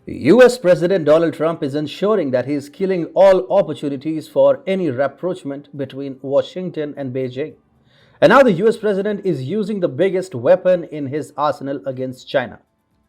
US President Donald Trump is ensuring that he is killing all opportunities for any rapprochement between Washington and Beijing. And now the US President is using the biggest weapon in his arsenal against China.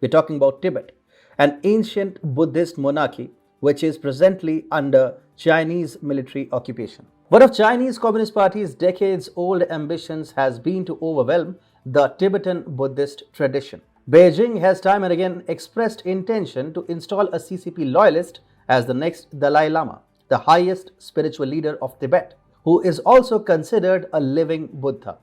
We're talking about Tibet, an ancient Buddhist monarchy which is presently under Chinese military occupation. One of Chinese Communist Party's decades-old ambitions has been to overwhelm the Tibetan Buddhist tradition. Beijing has time and again expressed intention to install a CCP loyalist as the next Dalai Lama, the highest spiritual leader of Tibet, who is also considered a living Buddha.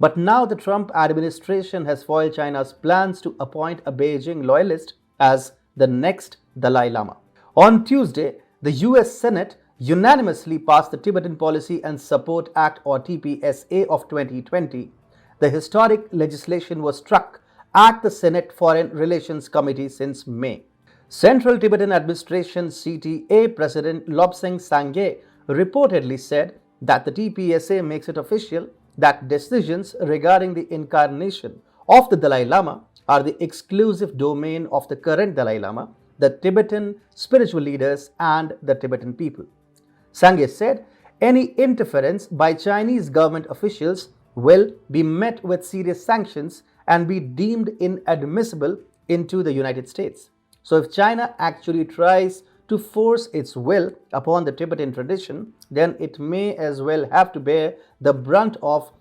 But now the Trump administration has foiled China's plans to appoint a Beijing loyalist as the next Dalai Lama. On Tuesday, the US Senate unanimously passed the Tibetan Policy and Support Act or TPSA of 2020. The historic legislation was struck at the Senate Foreign Relations Committee since May. Central Tibetan Administration CTA President Lobsang Sangye reportedly said that the TPSA makes it official that decisions regarding the incarnation of the Dalai Lama are the exclusive domain of the current Dalai Lama, the Tibetan spiritual leaders, and the Tibetan people. Sangye said any interference by Chinese government officials will be met with serious sanctions and be deemed inadmissible into the United States. So if China actually tries to force its will upon the Tibetan tradition, then it may as well have to bear the brunt of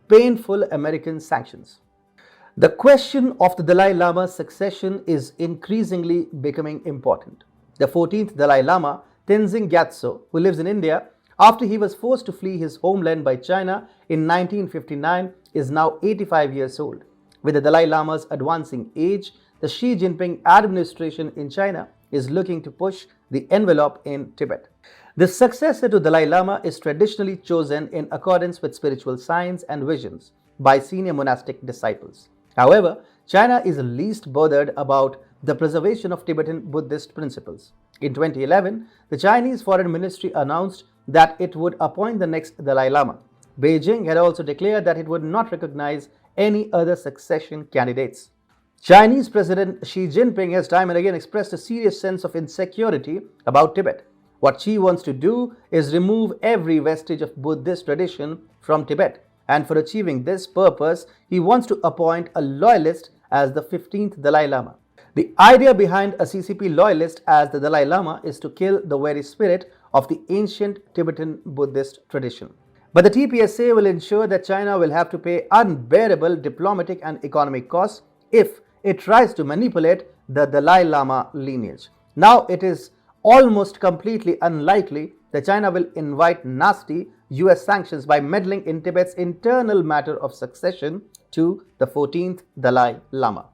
painful American sanctions. The question of the Dalai Lama's succession is increasingly becoming important. The 14th Dalai Lama, Tenzin Gyatso, who lives in India after he was forced to flee his homeland by China in 1959, is now 85 years old. With the Dalai Lama's advancing age, the Xi Jinping administration in China is looking to push the envelope in Tibet. The successor to Dalai Lama is traditionally chosen in accordance with spiritual signs and visions by senior monastic disciples. However, China is least bothered about the preservation of Tibetan Buddhist principles. In 2011, the Chinese Foreign Ministry announced that it would appoint the next Dalai Lama. Beijing had also declared that it would not recognize any other succession candidates. Chinese President Xi Jinping has time and again expressed a serious sense of insecurity about Tibet. What Xi wants to do is remove every vestige of Buddhist tradition from Tibet, and for achieving this purpose, he wants to appoint a loyalist as the 15th Dalai Lama. The idea behind a CCP loyalist as the Dalai Lama is to kill the very spirit of the ancient Tibetan Buddhist tradition. But the TPSA will ensure that China will have to pay unbearable diplomatic and economic costs if it tries to manipulate the Dalai Lama lineage. Now it is almost completely unlikely that China will invite nasty US sanctions by meddling in Tibet's internal matter of succession to the 14th Dalai Lama.